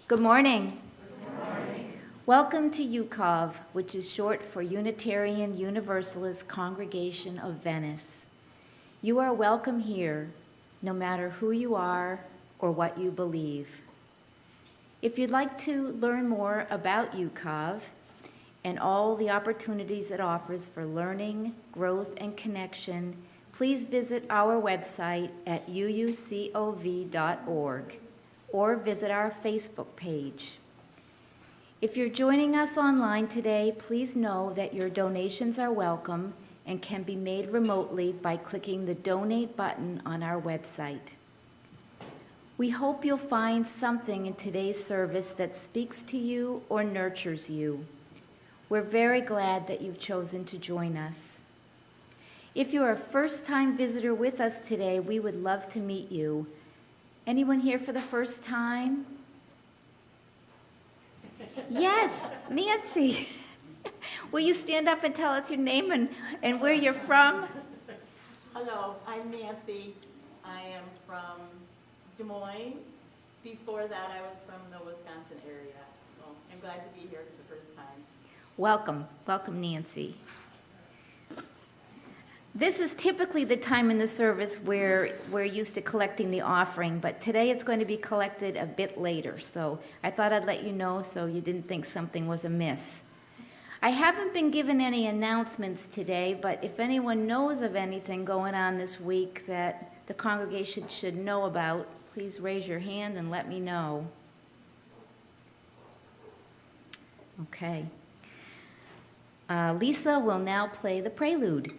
Good morning. Welcome to UCOV, which is short for Unitarian Universalist Congregation of Venice. You are welcome here, no matter who you are or what you believe. If you'd like to learn more about UCOV and all the opportunities it offers for learning, growth, and connection, please visit our website at uucov.org or visit our Facebook page. If you're joining us online today, please know that your donations are welcome and can be made remotely by clicking the donate button on our website. We hope you'll find something in today's service that speaks to you or nurtures you. We're very glad that you've chosen to join us. If you're a first-time visitor with us today, we would love to meet you. Anyone here for the first time? Yes, Nancy. Will you stand up and tell us your name and where you're from? Hello, I'm Nancy. I am from Des Moines. Before that, I was from the Wisconsin area. So I'm glad to be here for the first time. Welcome. Welcome, Nancy. This is typically the time in the service where we're used to collecting the offering, but today it's going to be collected a bit later, so I thought I'd let you know so you didn't think something was amiss. I haven't been given any announcements today, but if anyone knows of anything going on this week that the congregation should know about, please raise your hand and let me know. Okay. Lisa will now play the prelude.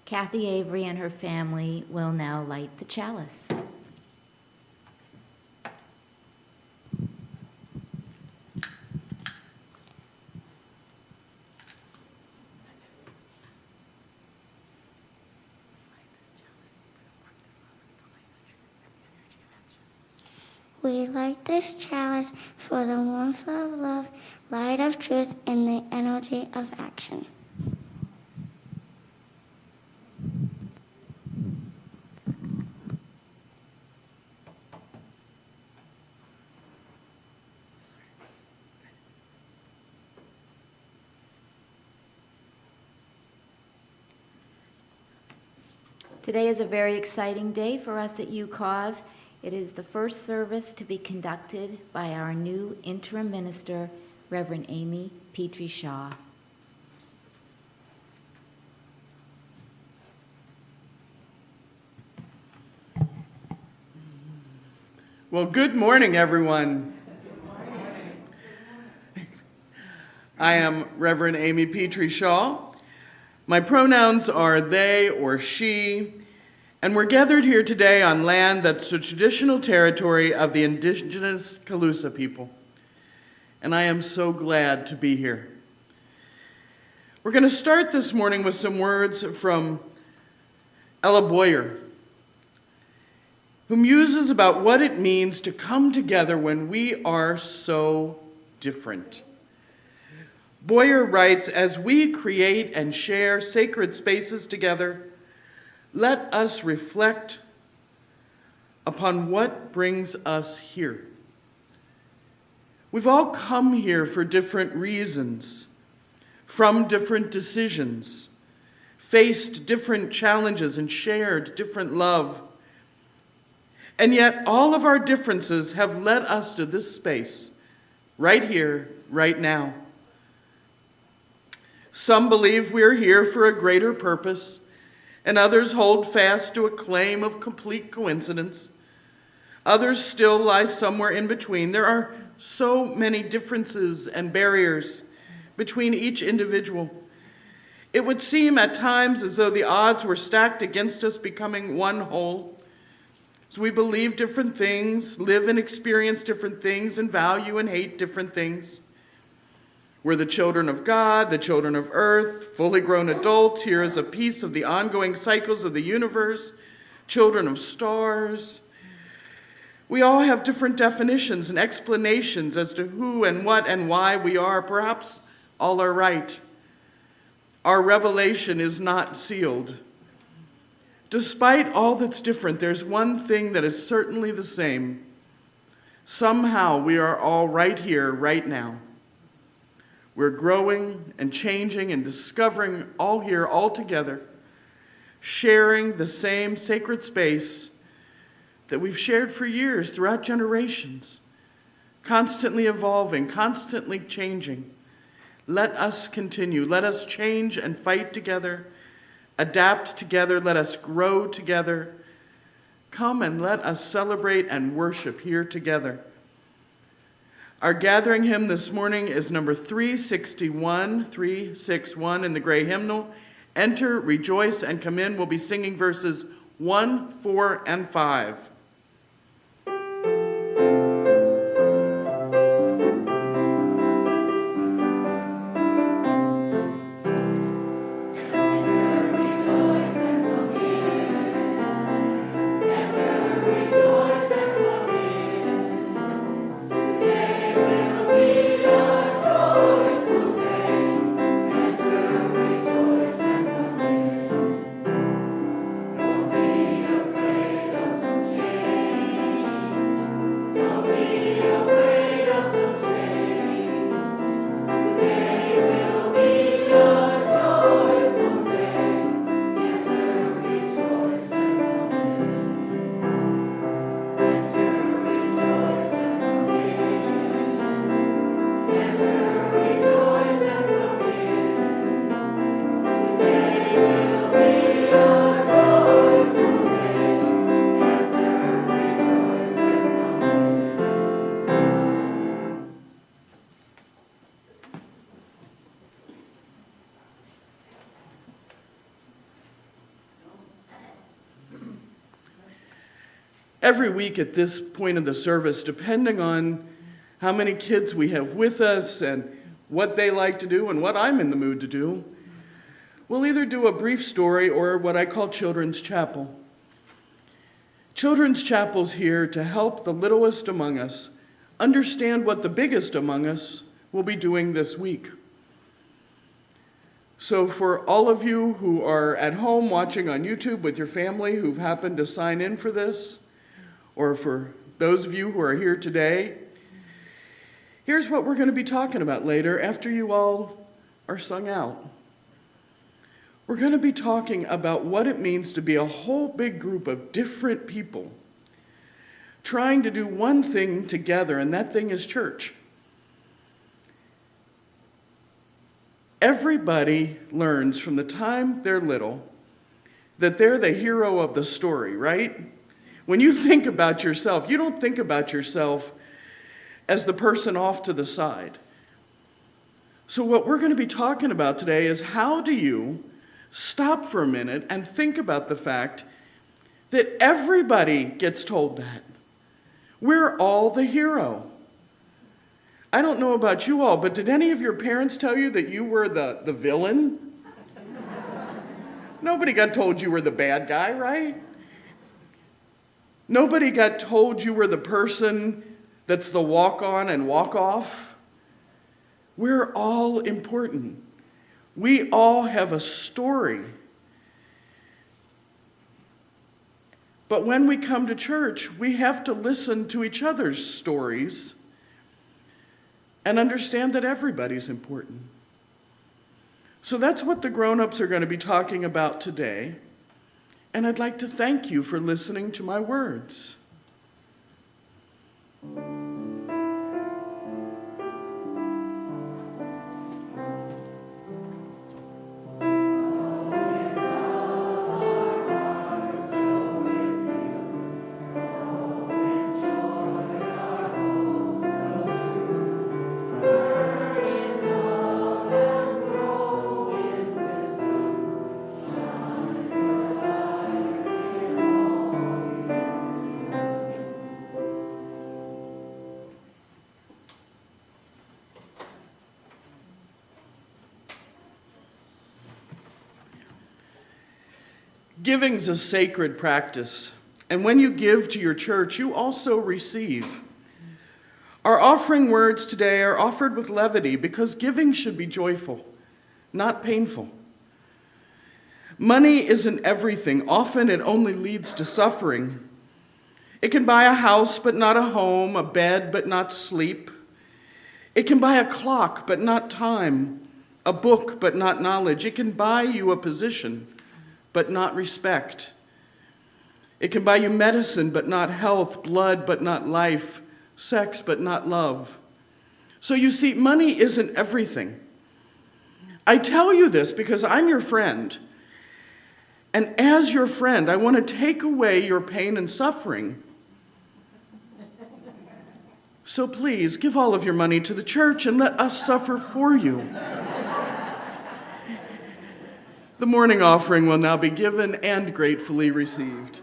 Kathy Avery and her family will now light the chalice. We light this chalice for the warmth of love, light of truth, and the energy of action. Today is a very exciting day for us at UCOV. It is the first service to be conducted by our new interim minister, Reverend Amy Petrie Shaw. Well, good morning, everyone. Good morning. I am Reverend Amy Petrie Shaw. My pronouns are they or she, and we're gathered here today on land that's the traditional territory of the indigenous Calusa people. And I am so glad to be here. We're going to start this morning with some words from Ella Boyer, who muses about what it means to come together when we are so different. Boyer writes, as we create and share sacred spaces together, let us reflect upon what brings us here. We've all come here for different reasons, from different decisions, faced different challenges, and shared different love. And yet all of our differences have led us to this space, right here, right now. Some believe we're here for a greater purpose, and others hold fast to a claim of complete coincidence. Others still lie somewhere in between. There are so many differences and barriers between each individual. It would seem at times as though the odds were stacked against us becoming one whole. So we believe different things, live and experience different things, and value and hate different things. We're the children of God, the children of earth, fully grown adults. Here is a piece of the ongoing cycles of the universe, children of stars. We all have different definitions and explanations as to who and what and why we are. Perhaps all are right. Our revelation is not sealed. Despite all that's different, there's one thing that is certainly the same. Somehow we are all right here, right now. We're growing and changing and discovering all here, all together, sharing the same sacred space that we've shared for years, throughout generations, constantly evolving, constantly changing. Let us continue. Let us change and fight together, adapt together. Let us grow together. Come and let us celebrate and worship here together. Our gathering hymn this morning is number 361 in the gray hymnal. Enter, rejoice, and come in. We'll be singing verses 1, 4, and 5. Afraid of some change. Every week at this point of the service, depending on how many kids we have with us and what they like to do and what I'm in the mood to do, we'll either do a brief story or what I call Children's Chapel. Children's Chapel's here to help the littlest among us understand what the biggest among us will be doing this week. So for all of you who are at home watching on YouTube with your family who've happened to sign in for this, or for those of you who are here today, here's what we're going to be talking about later after you all are sung out. We're going to be talking about what it means to be a whole big group of different people trying to do one thing together, and that thing is church. Everybody learns from the time they're little that they're the hero of the story, right? When you think about yourself, you don't think about yourself as the person off to the side. So what we're going to be talking about today is how do you stop for a minute and think about the fact that everybody gets told that. We're all the hero. I don't know about you all, but did any of your parents tell you that you were the villain? Nobody got told you were the bad guy, right? Nobody got told you were the person that's the walk-on and walk-off. We're all important. We all have a story. But when we come to church, we have to listen to each other's stories and understand that everybody's important. So that's what the grown-ups are going to be talking about today. And I'd like to thank you for listening to my words. Giving's a sacred practice, and when you give to your church, you also receive. Our offering words today are offered with levity because giving should be joyful, not painful. Money isn't everything. Often it only leads to suffering. It can buy a house but not a home, a bed but not sleep. It can buy a clock but not time, a book but not knowledge. It can buy you a position but not respect. It can buy you medicine, but not health, blood, but not life, sex, but not love. So you see, money isn't everything. I tell you this because I'm your friend. And as your friend, I want to take away your pain and suffering. So please, give all of your money to the church and let us suffer for you. The morning offering will now be given and gratefully received.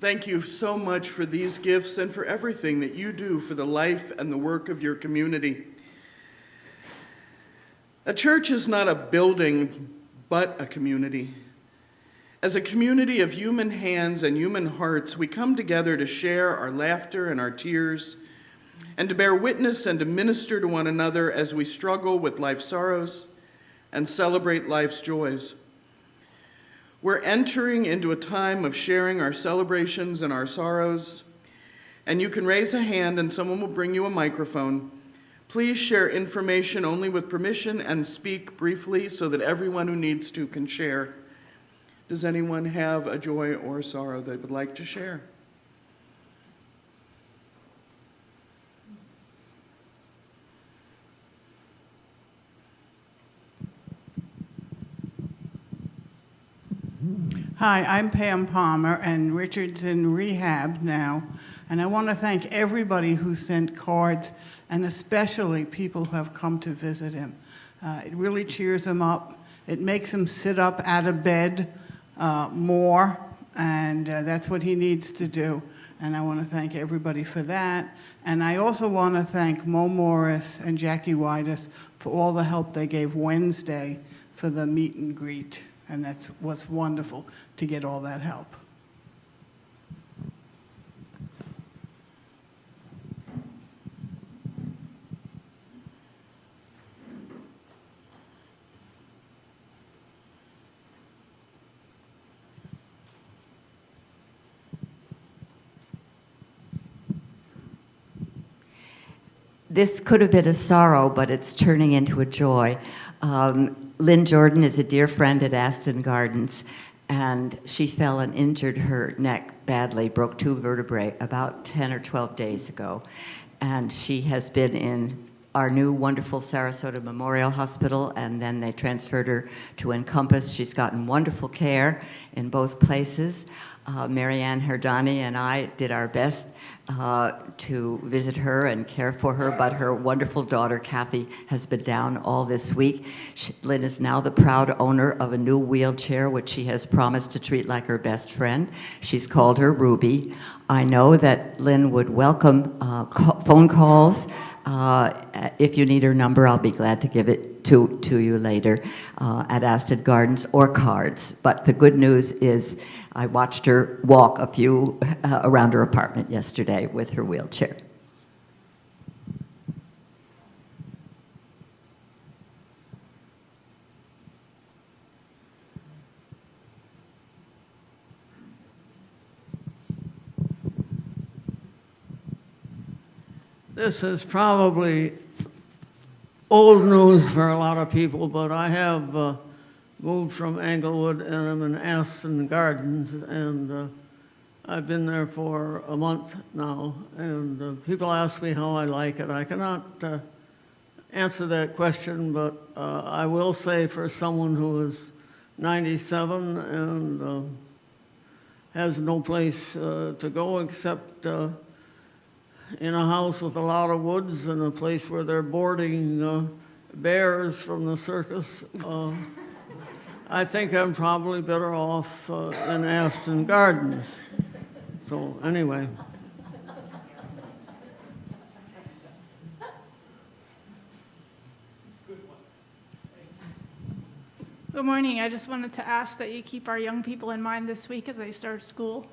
Thank you so much for these gifts and for everything that you do for the life and the work of your community. A church is not a building, but a community. As a community of human hands and human hearts, we come together to share our laughter and our tears, and to bear witness and to minister to one another as we struggle with life's sorrows and celebrate life's joys. We're entering into a time of sharing our celebrations and our sorrows, and you can raise a hand and someone will bring you a microphone. Please share information only with permission and speak briefly so that everyone who needs to can share. Does anyone have a joy or sorrow they would like to share? Hi, I'm Pam Palmer, and Richard's in rehab now. And I want to thank everybody who sent cards, and especially people who have come to visit him. It really cheers him up. It makes him sit up out of bed more, and that's what he needs to do. And I want to thank everybody for that. And I also want to thank Mo Morris and Jackie Whitus for all the help they gave Wednesday for the meet and greet. And that was wonderful to get all that help. This could have been a sorrow, but it's turning into a joy. Lynn Jordan is a dear friend at Aston Gardens, and she fell and injured her neck badly, broke 2 vertebrae about 10 or 12 days ago. And she has been in our new wonderful Sarasota Memorial Hospital, and then they transferred her to Encompass. She's gotten wonderful care in both places. Marianne Herdani and I did our best to visit her and care for her, but her wonderful daughter, Kathy, has been down all this week. Lynn is now the proud owner of a new wheelchair, which she has promised to treat like her best friend. She's called her Ruby. I know that Lynn would welcome phone calls. If you need her number, I'll be glad to give it to you later at Aston Gardens, or cards. But the good news is I watched her walk a few around her apartment yesterday with her wheelchair. This is probably old news for a lot of people, but I have moved from Englewood and I'm in Aston Gardens, and I've been there for a month now, and people ask me how I like it. I cannot answer that question, but I will say for someone who is 97 and has no place to go except in a house with a lot of woods and a place where they're boarding bears from the circus, I think I'm probably better off in Aston Gardens. So anyway. Good morning. I just wanted to ask that you keep our young people in mind this week as they start school.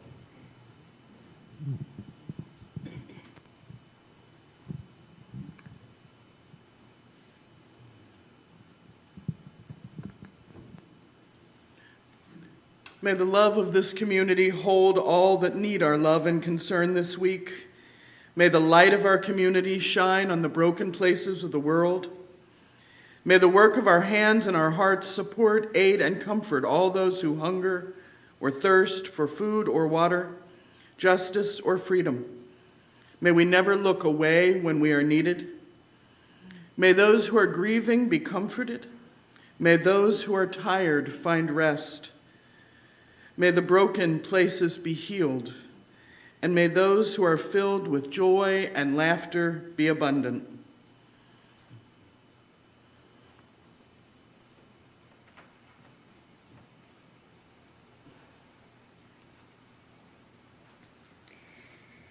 May the love of this community hold all that need our love and concern this week. May the light of our community shine on the broken places of the world. May the work of our hands and our hearts support, aid, and comfort all those who hunger or thirst for food or water, justice or freedom. May we never look away when we are needed. May those who are grieving be comforted. May those who are tired find rest. May the broken places be healed, and may those who are filled with joy and laughter be abundant.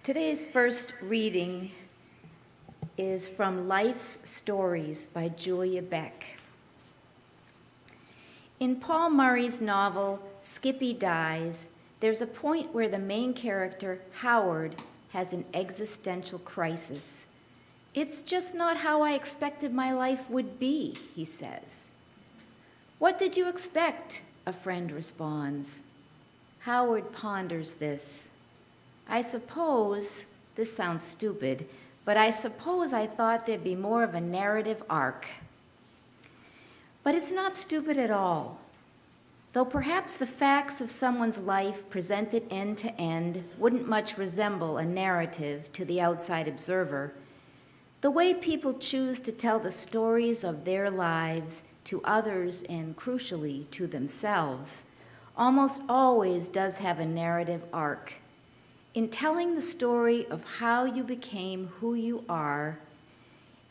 Today's first reading is from Life's Stories by Julia Beck. In Paul Murray's novel, Skippy Dies, there's a point where the main character, Howard, has an existential crisis. "It's just not how I expected my life would be," he says. "What did you expect?" a friend responds. Howard ponders this. "I suppose," this sounds stupid, "but I suppose I thought there'd be more of a narrative arc." But it's not stupid at all. Though perhaps the facts of someone's life presented end to end wouldn't much resemble a narrative to the outside observer, the way people choose to tell the stories of their lives to others and, crucially, to themselves, almost always does have a narrative arc. In telling the story of how you became who you are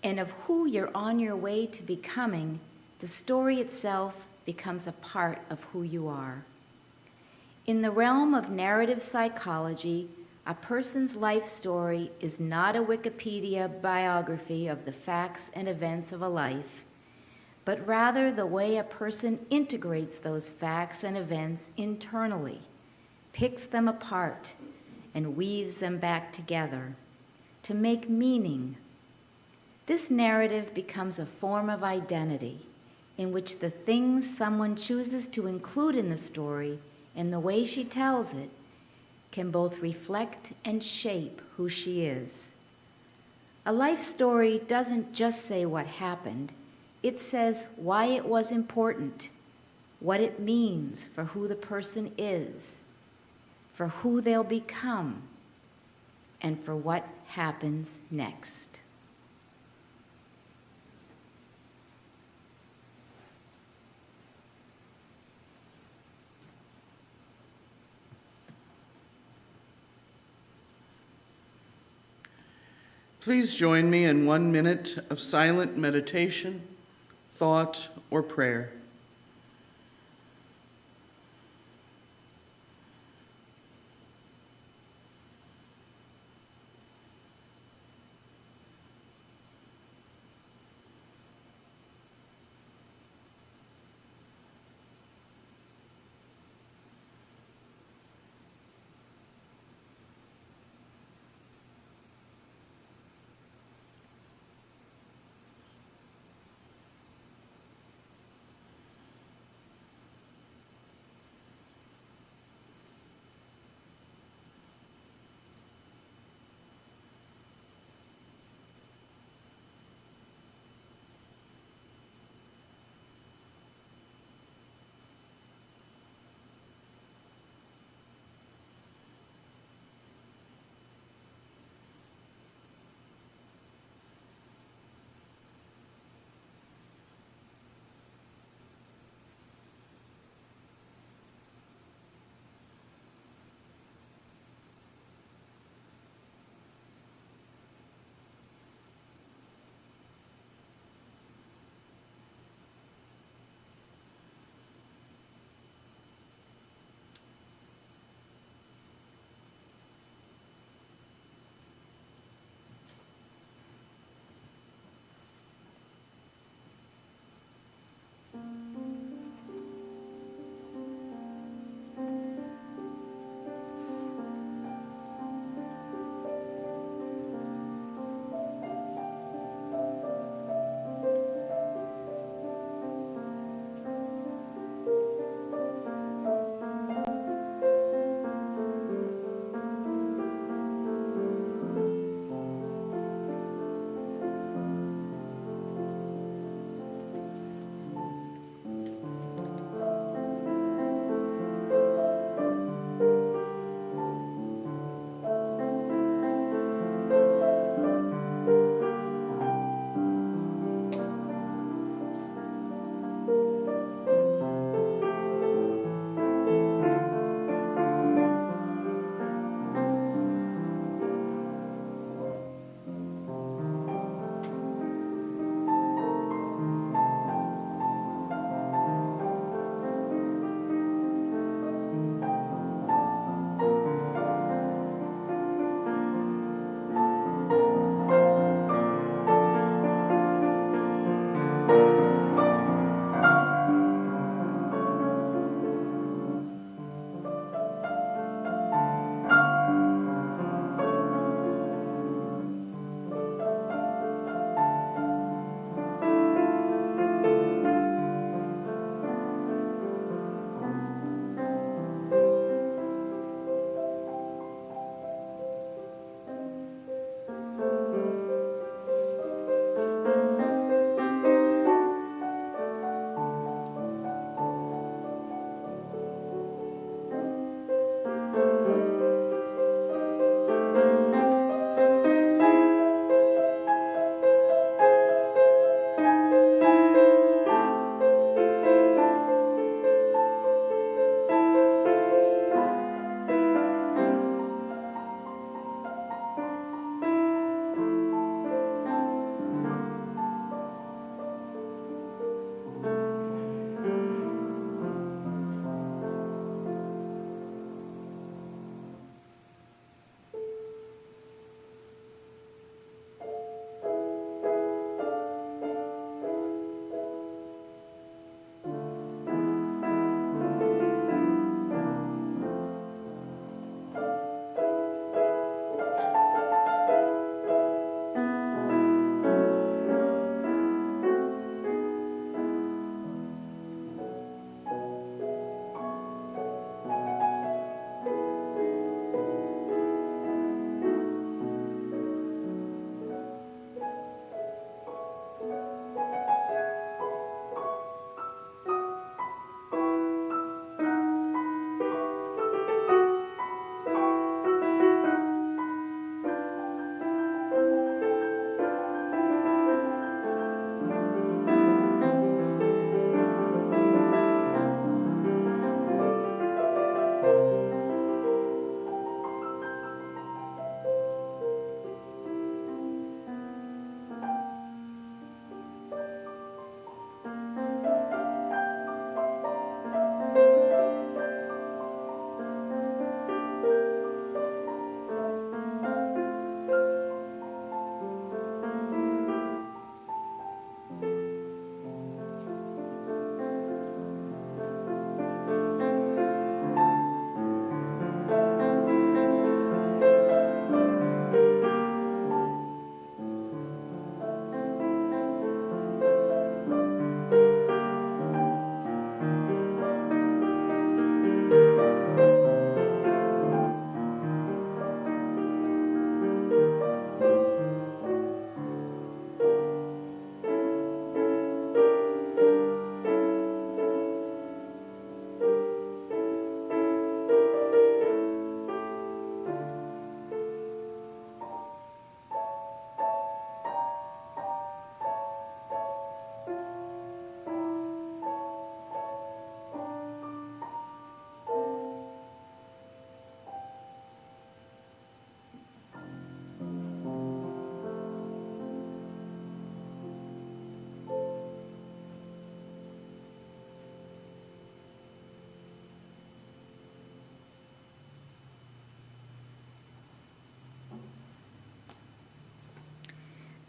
and of who you're on your way to becoming, the story itself becomes a part of who you are. In the realm of narrative psychology, a person's life story is not a Wikipedia biography of the facts and events of a life, but rather the way a person integrates those facts and events internally, picks them apart, and weaves them back together to make meaning. This narrative becomes a form of identity in which the things someone chooses to include in the story and the way she tells it can both reflect and shape who she is. A life story doesn't just say what happened, it says why it was important, what it means for who the person is, for who they'll become, and for what happens next. Please join me in 1 minute of silent meditation, thought, or prayer.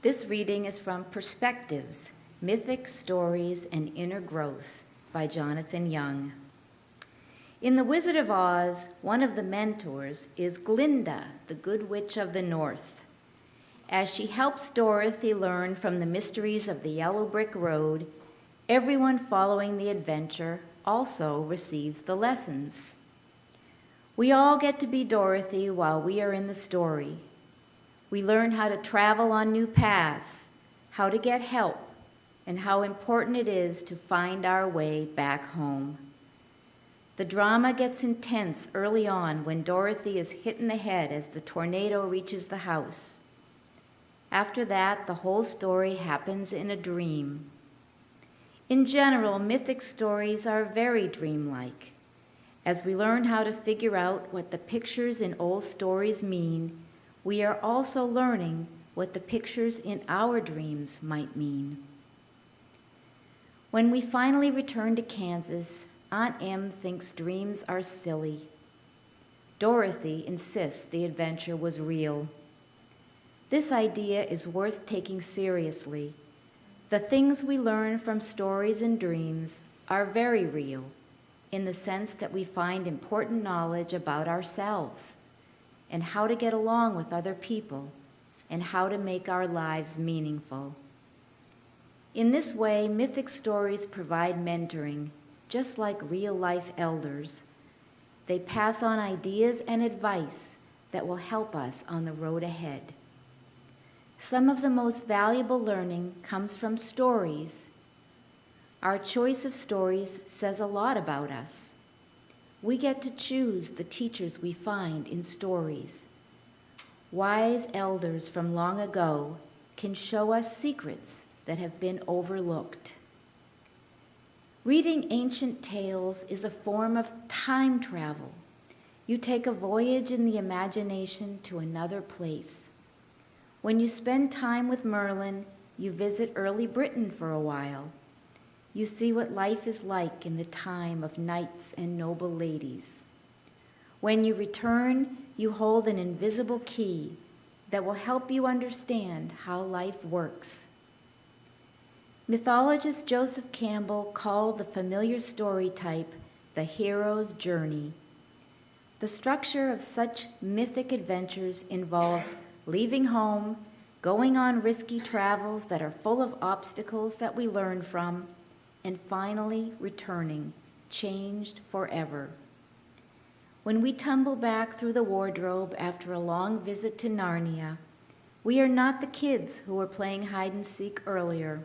This reading is from Perspectives, Mythic Stories and Inner Growth by Jonathan Young. In The Wizard of Oz, one of the mentors is Glinda, the Good Witch of the North. As she helps Dorothy learn from the mysteries of the Yellow Brick Road, everyone following the adventure also receives the lessons. We all get to be Dorothy while we are in the story. We learn how to travel on new paths, how to get help, and how important it is to find our way back home. The drama gets intense early on when Dorothy is hit in the head as the tornado reaches the house. After that, the whole story happens in a dream. In general, mythic stories are very dreamlike. As we learn how to figure out what the pictures in old stories mean, we are also learning what the pictures in our dreams might mean. When we finally return to Kansas, Aunt Em thinks dreams are silly. Dorothy insists the adventure was real. This idea is worth taking seriously. The things we learn from stories and dreams are very real, in the sense that we find important knowledge about ourselves and how to get along with other people and how to make our lives meaningful. In this way, mythic stories provide mentoring, just like real-life elders. They pass on ideas and advice that will help us on the road ahead. Some of the most valuable learning comes from stories. Our choice of stories says a lot about us. We get to choose the teachers we find in stories. Wise elders from long ago can show us secrets that have been overlooked. Reading ancient tales is a form of time travel. You take a voyage in the imagination to another place. When you spend time with Merlin, you visit early Britain for a while. You see what life is like in the time of knights and noble ladies. When you return, you hold an invisible key that will help you understand how life works. Mythologist Joseph Campbell called the familiar story type the hero's journey. The structure of such mythic adventures involves leaving home, going on risky travels that are full of obstacles that we learn from, and finally returning, changed forever. When we tumble back through the wardrobe after a long visit to Narnia, we are not the kids who were playing hide and seek earlier.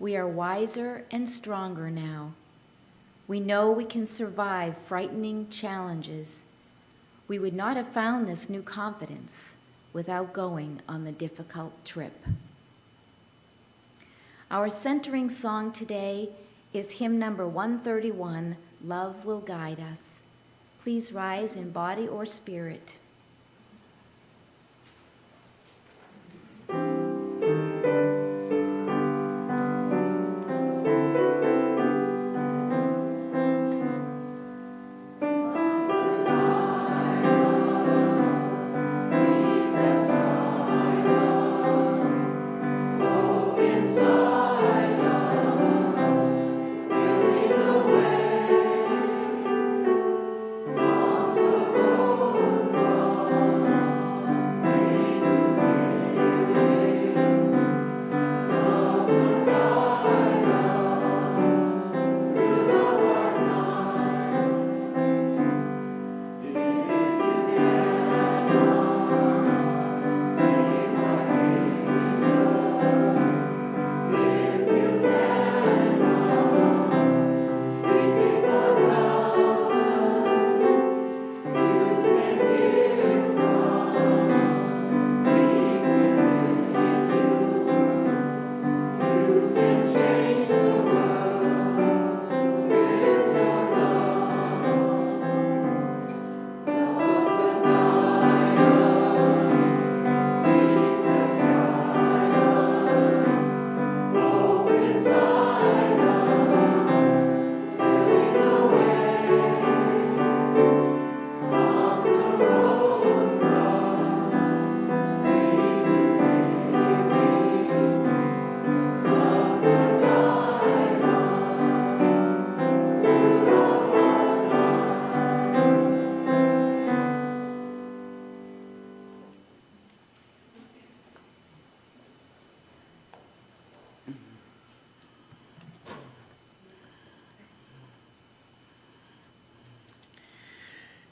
We are wiser and stronger now. We know we can survive frightening challenges. We would not have found this new confidence without going on the difficult trip. Our centering song today is hymn number 131, Love Will Guide Us. Please rise in body or spirit. From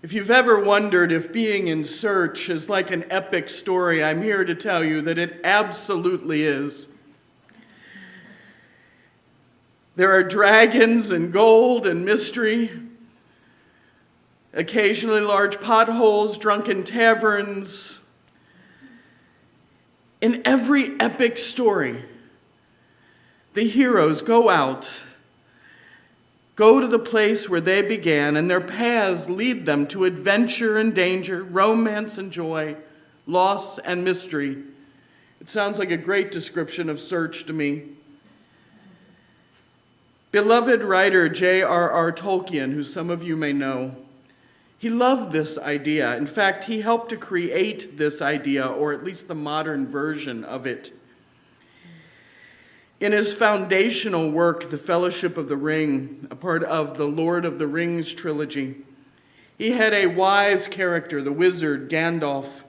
If you've ever wondered if being in search is like an epic story, I'm here to tell you that it absolutely is. There are dragons and gold and mystery, occasionally large potholes, drunken taverns. In every epic story, the heroes go out, go to the place where they began, and their paths lead them to adventure and danger, romance and joy, loss and mystery. It sounds like a great description of search to me. Beloved writer JRR Tolkien, who some of you may know, he loved this idea. In fact, he helped to create this idea, or at least the modern version of it. In his foundational work, The Fellowship of the Ring, a part of the Lord of the Rings trilogy, he had a wise character, the wizard Gandalf.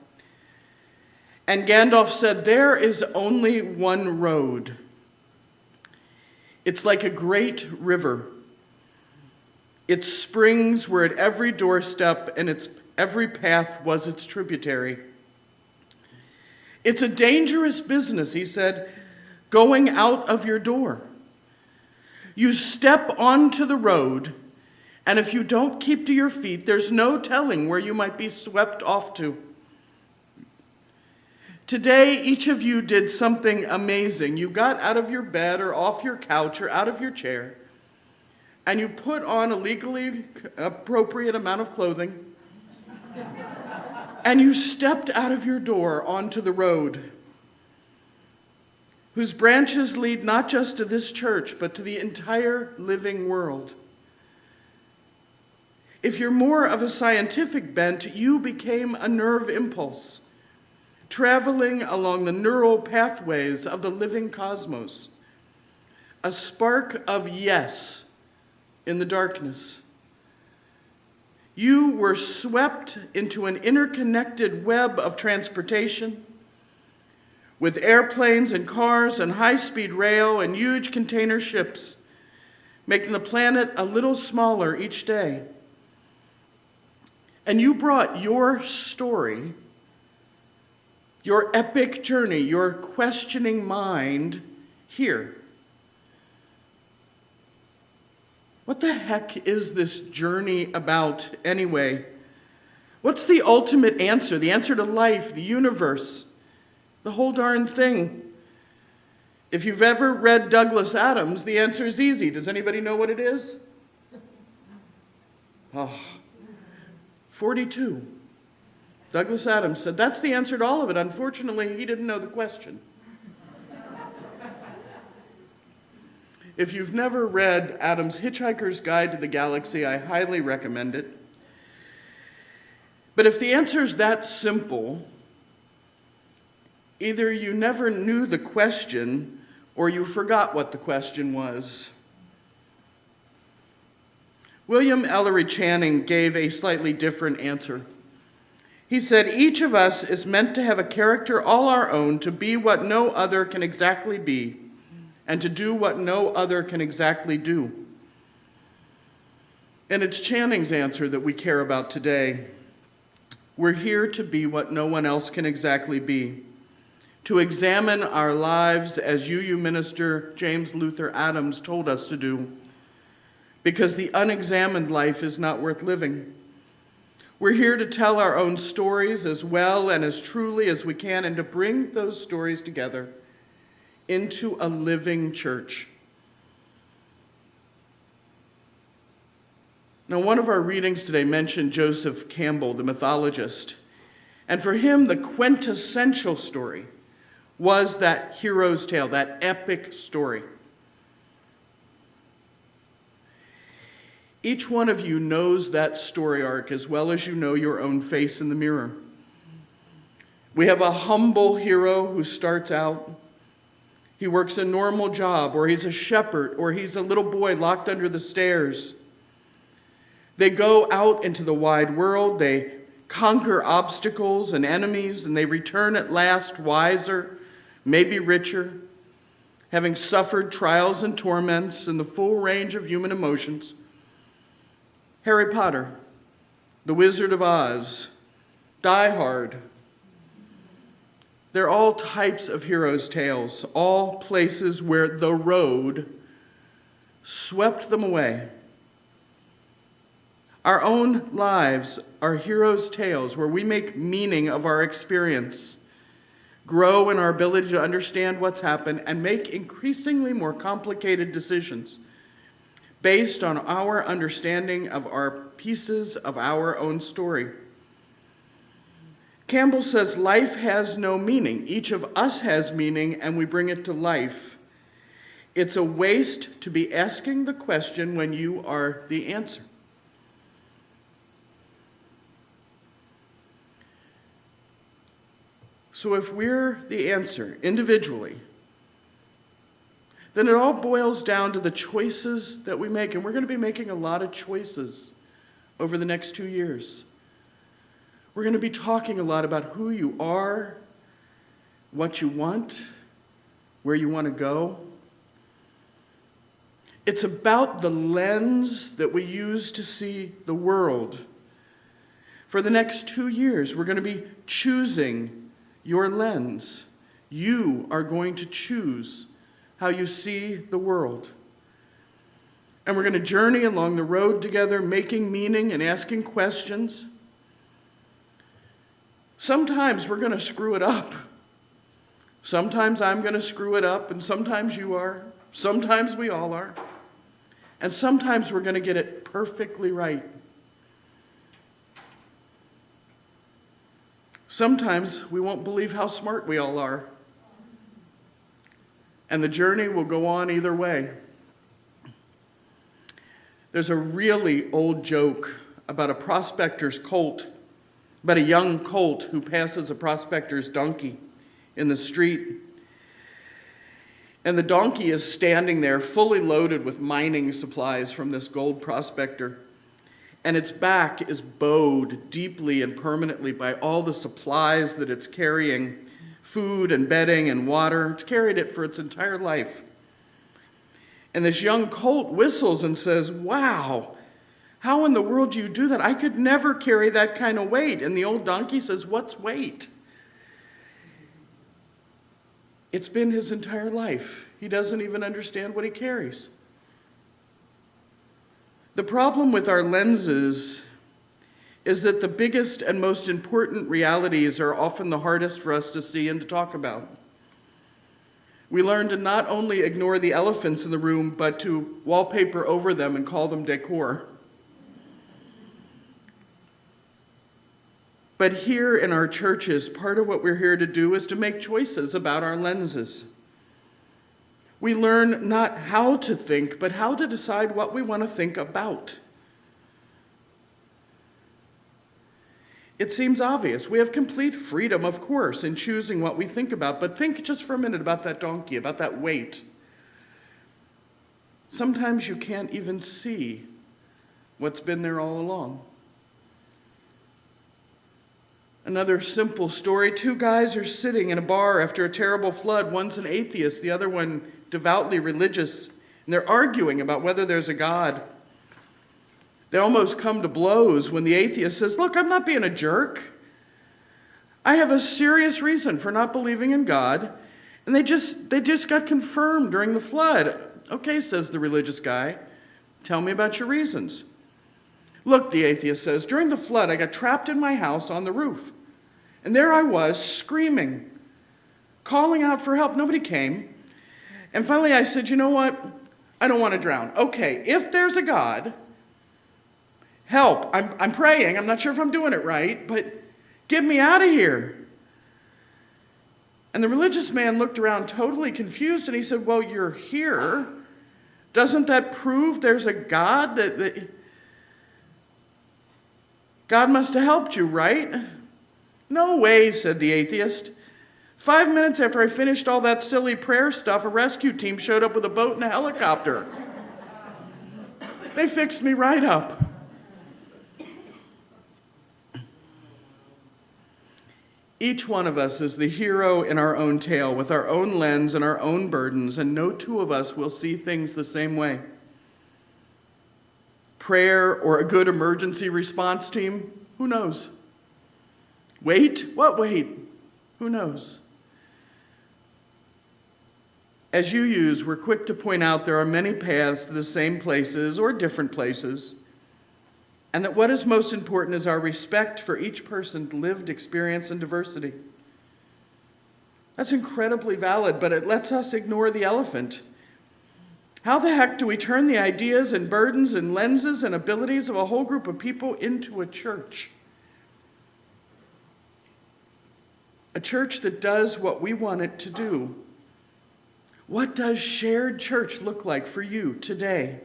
And Gandalf said, "There is only one road. It's like a great river. Its springs were at every doorstep, and its every path was its tributary. It's a dangerous business," he said, "going out of your door. You step onto the road, and if you don't keep to your feet, there's no telling where you might be swept off to. Today, each of you did something amazing. You got out of your bed or off your couch or out of your chair, and you put on a legally appropriate amount of clothing, and you stepped out of your door onto the road, whose branches lead not just to this church, but to the entire living world. If you're more of a scientific bent, you became a nerve impulse, traveling along the neural pathways of the living cosmos, a spark of yes in the darkness. You were swept into an interconnected web of transportation, with airplanes and cars and high-speed rail and huge container ships, making the planet a little smaller each day. And you brought your story, your epic journey, your questioning mind here. What the heck is this journey about anyway? What's the ultimate answer? The answer to life, the universe, the whole darn thing. If you've ever read Douglas Adams, the answer is easy. Does anybody know what it is? 42. Douglas Adams said that's the answer to all of it. Unfortunately, he didn't know the question. If you've never read Adams' Hitchhiker's Guide to the Galaxy, I highly recommend it. But if the answer is that simple, either you never knew the question or you forgot what the question was. William Ellery Channing gave a slightly different answer. He said, "Each of us is meant to have a character all our own, to be what no other can exactly be, and to do what no other can exactly do." And it's Channing's answer that we care about today. We're here to be what no one else can exactly be, to examine our lives as UU minister James Luther Adams told us to do, because the unexamined life is not worth living. We're here to tell our own stories as well and as truly as we can, and to bring those stories together into a living church. Now, one of our readings today mentioned Joseph Campbell, the mythologist. And for him, the quintessential story was that hero's tale, that epic story. Each one of you knows that story arc as well as you know your own face in the mirror. We have a humble hero who starts out. He works a normal job, or he's a shepherd, or he's a little boy locked under the stairs. They go out into the wide world, they conquer obstacles and enemies, and they return at last wiser, maybe richer, having suffered trials and torments and the full range of human emotions. Harry Potter, The Wizard of Oz, Die Hard. They're all types of heroes' tales, all places where the road swept them away. Our own lives are heroes' tales where we make meaning of our experience, grow in our ability to understand what's happened, and make increasingly more complicated decisions based on our understanding of our pieces of our own story. Campbell says life has no meaning. Each of us has meaning, and we bring it to life. It's a waste to be asking the question when you are the answer. So if we're the answer individually, then it all boils down to the choices that we make. And we're going to be making a lot of choices over the next 2 years. We're going to be talking a lot about who you are, what you want, where you want to go. It's about the lens that we use to see the world. For the next 2 years, we're going to be choosing your lens. You are going to choose how you see the world. And we're going to journey along the road together, making meaning and asking questions. Sometimes we're going to screw it up. Sometimes I'm going to screw it up, and sometimes you are. Sometimes we all are. And sometimes we're going to get it perfectly right. Sometimes we won't believe how smart we all are. And the journey will go on either way. There's a really old joke about a prospector's colt, about a young colt who passes a prospector's donkey in the street. And the donkey is standing there fully loaded with mining supplies from this gold prospector. And its back is bowed deeply and permanently by all the supplies that it's carrying, food and bedding and water. It's carried it for its entire life. And this young colt whistles and says, "Wow, how in the world do you do that? I could never carry that kind of weight." And the old donkey says, "What's weight?" It's been his entire life. He doesn't even understand what he carries. The problem with our lenses is that the biggest and most important realities are often the hardest for us to see and to talk about. We learn to not only ignore the elephants in the room, but to wallpaper over them and call them decor. But here in our churches, part of what we're here to do is to make choices about our lenses. We learn not how to think, but how to decide what we want to think about. It seems obvious. We have complete freedom, of course, in choosing what we think about, but think just for a minute about that donkey, about that weight. Sometimes you can't even see what's been there all along. Another simple story. 2 guys are sitting in a bar after a terrible flood. One's an atheist, the other one devoutly religious, and they're arguing about whether there's a God. They almost come to blows when the atheist says, "Look, I'm not being a jerk. I have a serious reason for not believing in God, and they just got confirmed during the flood." "Okay," says the religious guy, "tell me about your reasons." "Look," the atheist says, "during the flood, I got trapped in my house on the roof. And there I was, screaming, calling out for help. Nobody came. And finally I said, you know what? I don't want to drown. Okay, if there's a God, help. I'm praying. I'm not sure if I'm doing it right, but get me out of here." And the religious man looked around totally confused, and he said, "Well, you're here. Doesn't that prove there's a God? That God must have helped you, right?" "No way," said the atheist. 5 minutes after I finished all that silly prayer stuff, a rescue team showed up with a boat and a helicopter. They fixed me right up. Each one of us is the hero in our own tale, with our own lens and our own burdens, and no 2 of us will see things the same way. prayer, or a good emergency response team? Who knows? Wait? What wait? Who knows? As you use, we're quick to point out there are many paths to the same places or different places, and that what is most important is our respect for each person's lived experience and diversity. That's incredibly valid, but it lets us ignore the elephant. How the heck do we turn the ideas and burdens and lenses and abilities of a whole group of people into a church? A church that does what we want it to do. What does shared church look like for you today?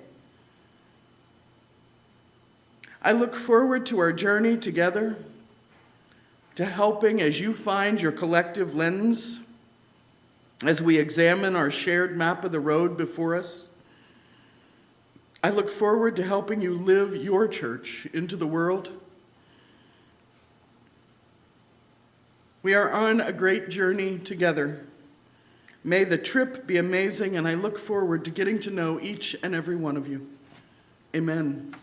I look forward to our journey together, to helping as you find your collective lens, as we examine our shared map of the road before us. I look forward to helping you live your church into the world. We are on a great journey together. May the trip be amazing, and I look forward to getting to know each and every one of you. Amen.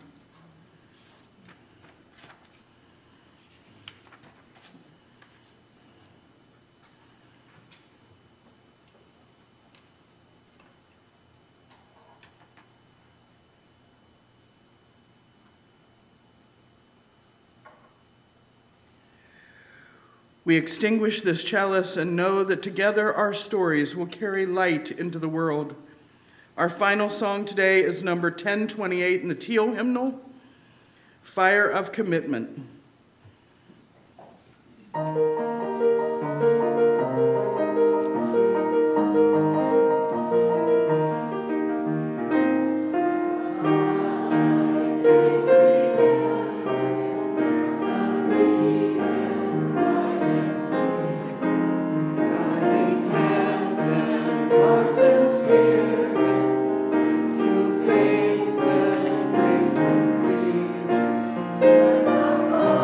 We extinguish this chalice and know that together our stories will carry light into the world. Our final song today is number 1028 in the Teal hymnal, Fire of Commitment. Face and break from fear, and I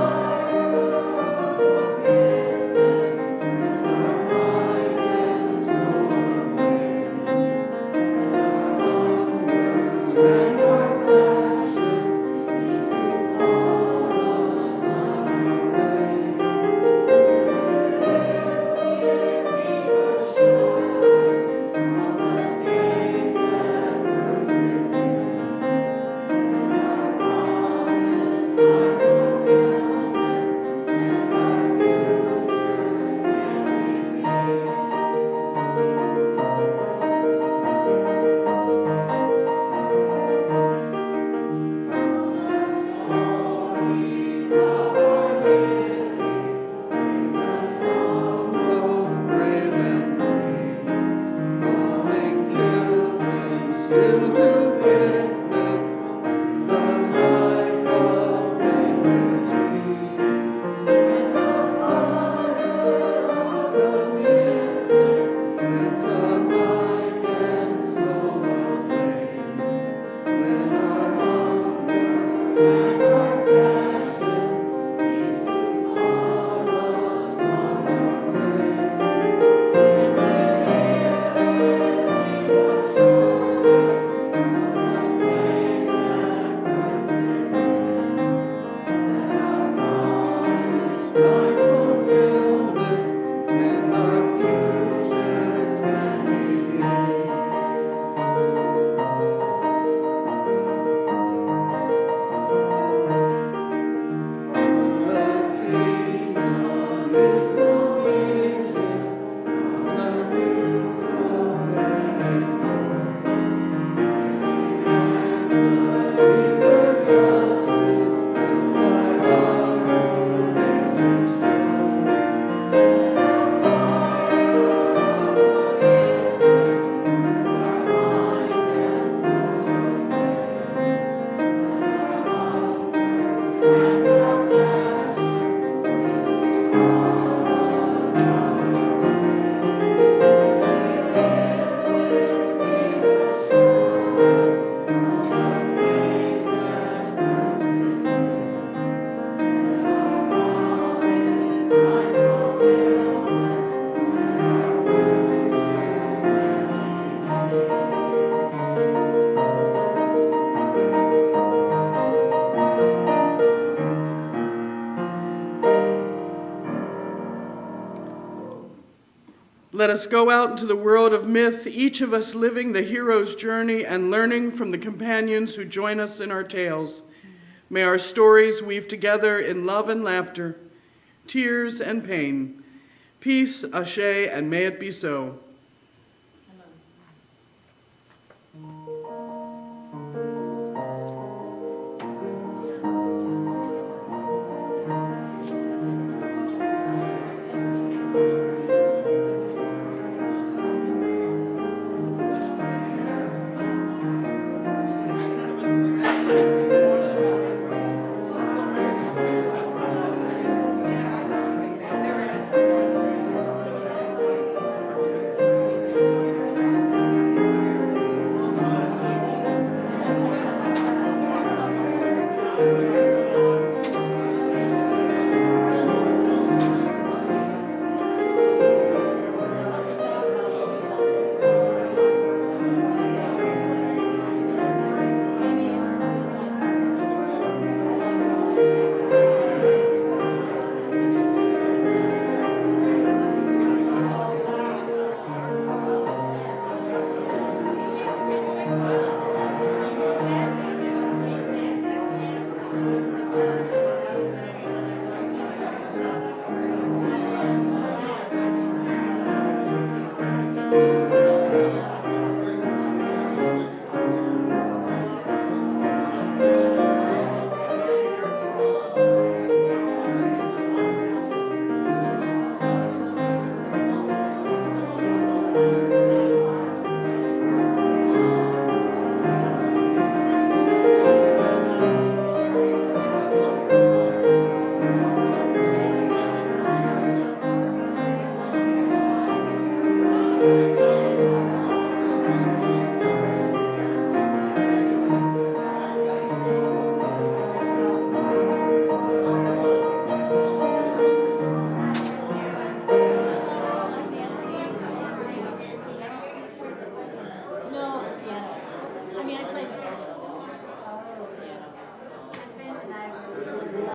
Let us go out into the world of myth, each of us living the hero's journey and learning from the companions who join us in our tales. May our stories weave together in love and laughter, tears and pain. Peace, ashe, and may it be so.